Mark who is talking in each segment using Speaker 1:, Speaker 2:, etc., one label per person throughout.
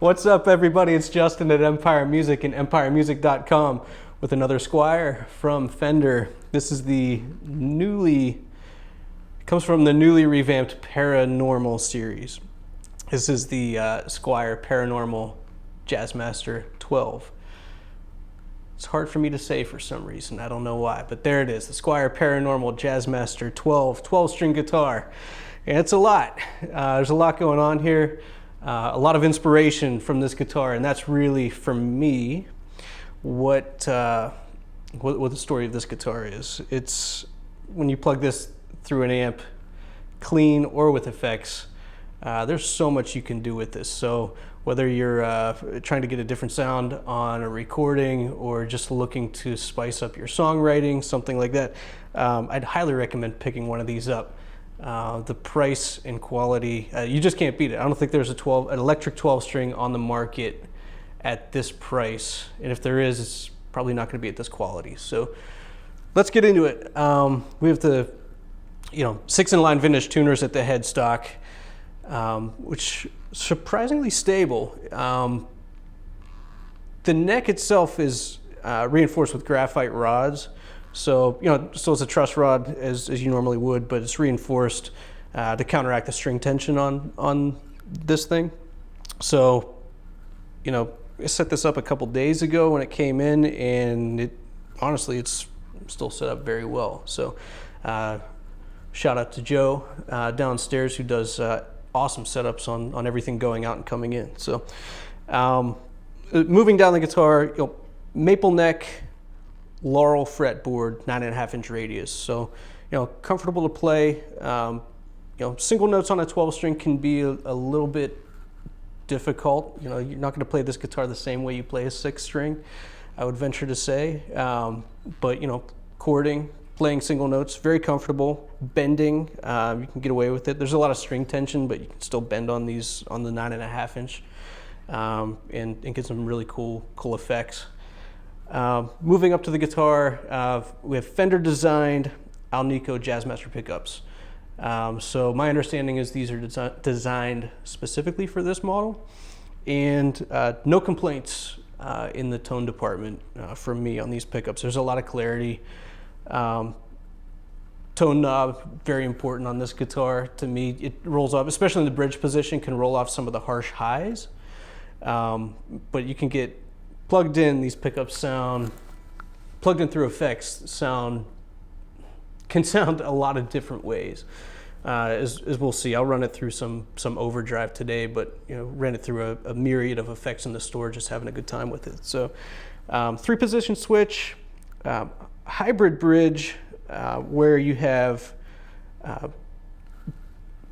Speaker 1: What's up, everybody? It's Justin at Empire Music and EmpireMusic.com with another Squier from Fender. This is comes from the newly revamped Paranormal series. This is the Squier Paranormal Jazzmaster 12. It's hard for me to say for some reason. I don't know why, but there it is. The Squier Paranormal Jazzmaster 12-string guitar. And it's a lot. There's a lot going on here. A lot of inspiration from this guitar, and that's really, for me, what the story of this guitar is. It's when you plug this through an amp, clean or with effects, there's so much you can do with this. So whether you're trying to get a different sound on a recording or just looking to spice up your songwriting, something like that, I'd highly recommend picking one of these up. The price and quality, you just can't beat it. I don't think there's an electric 12-string on the market at this price, and if there is, it's probably not going to be at this quality. So let's get into it. We have the 6-in-line vintage tuners at the headstock, which surprisingly stable. The neck itself is reinforced with graphite rods. So, still it's a truss rod as you normally would, but it's reinforced to counteract the string tension on this thing. So, I set this up a couple days ago when it came in, and honestly, it's still set up very well. So, shout out to Joe downstairs who does awesome setups on everything going out and coming in. So, moving down the guitar, maple neck, Laurel fretboard, 9.5-inch radius. So, comfortable to play. Single notes on a 12-string can be a little bit difficult. You're not going to play this guitar the same way you play a 6-string, I would venture to say. But, chording, playing single notes, very comfortable. Bending, you can get away with it. There's a lot of string tension, but you can still bend on the 9.5-inch and get some really cool effects. Moving up to the guitar, we have Fender designed Alnico Jazzmaster pickups. So my understanding is these are designed specifically for this model, and no complaints in the tone department from me on these pickups. There's a lot of clarity. Tone knob, very important on this guitar to me. It rolls off, especially in the bridge position, can roll off some of the harsh highs, but you can get plugged in, these pickups plugged in through effects can sound a lot of different ways. As we'll see, I'll run it through some Overdrive today, but ran it through a myriad of effects in the store, just having a good time with it. So 3-position switch, hybrid bridge, where you have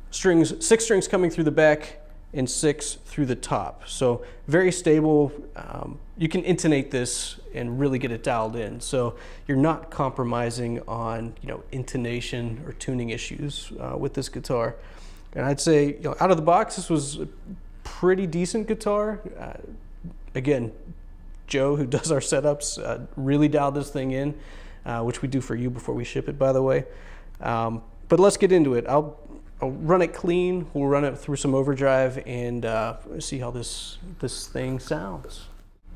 Speaker 1: 6 strings coming through the back and 6 through the top. So very stable. You can intonate this and really get it dialed in. So you're not compromising on intonation or tuning issues with this guitar. And I'd say out of the box, this was a pretty decent guitar. Again, Joe, who does our setups, really dialed this thing in, which we do for you before we ship it, by the way. But let's get into it. I'll run it clean. We'll run it through some Overdrive and see how this thing sounds.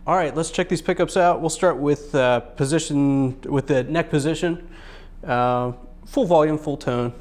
Speaker 1: All right, let's check these pickups out. We'll start with the neck position. Full volume, full tone.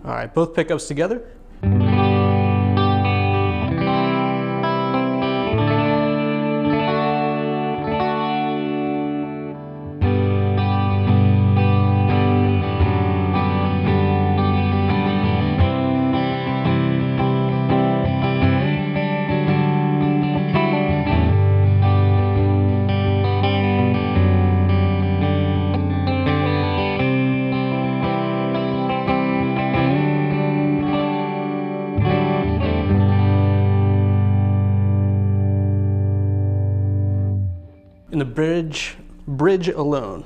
Speaker 1: All right, both pickups together. the bridge alone.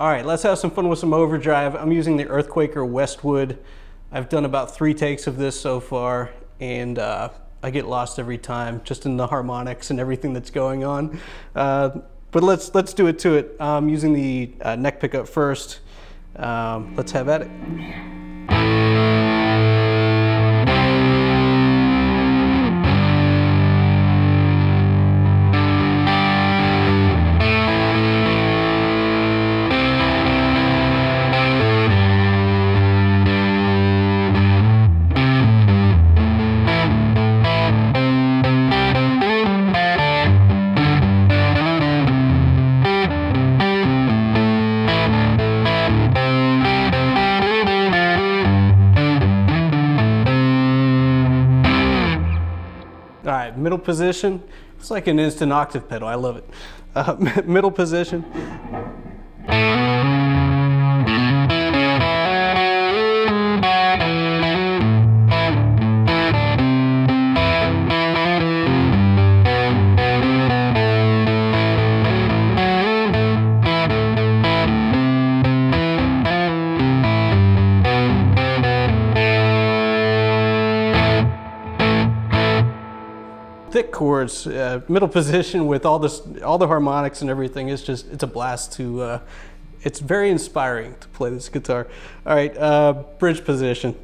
Speaker 1: All right, let's have some fun with some Overdrive. I'm using the Earthquaker Westwood. I've done about 3 takes of this so far, and I get lost every time, just in the harmonics and everything that's going on. But let's do it to it. I'm using the neck pickup first. Let's have at it. All right, middle position. It's like an instant octave pedal. I love it. Middle position. Thick chords, middle position with all the harmonics and everything. It's a blast to. It's very inspiring to play this guitar. All right, bridge position.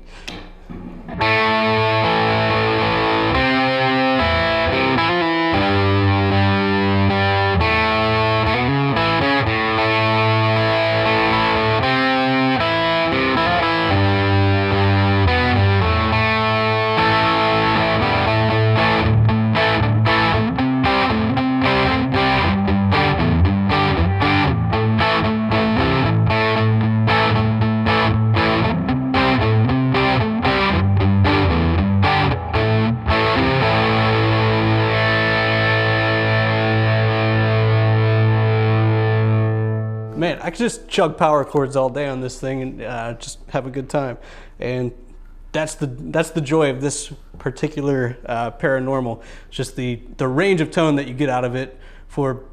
Speaker 1: Man, I could just chug power chords all day on this thing and just have a good time. And that's the joy of this particular Paranormal. Just the range of tone that you get out of it for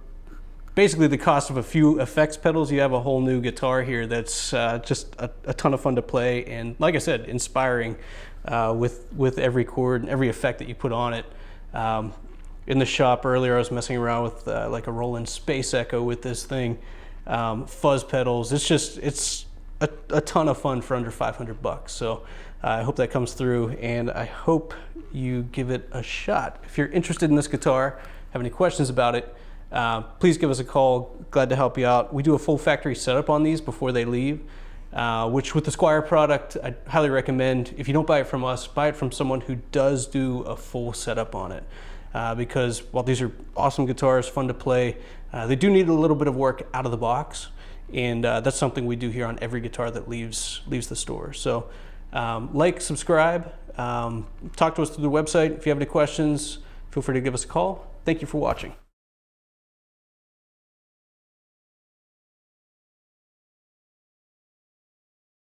Speaker 1: basically the cost of a few effects pedals. You have a whole new guitar here that's just a ton of fun to play, and like I said, inspiring with every chord and every effect that you put on it. In the shop earlier, I was messing around with like a Roland Space Echo with this thing. Fuzz pedals. It's a ton of fun for under $500. So I hope that comes through, and I hope you give it a shot. If you're interested in this guitar, have any questions about it, please give us a call. Glad to help you out. We do a full factory setup on these before they leave, which with the Squier product, I highly recommend. If you don't buy it from us, buy it from someone who does do a full setup on it. Because while these are awesome guitars, fun to play, they do need a little bit of work out of the box, and that's something we do here on every guitar that leaves the store. So like, subscribe, talk to us through the website. If you have any questions, feel free to give us a call. Thank you for watching.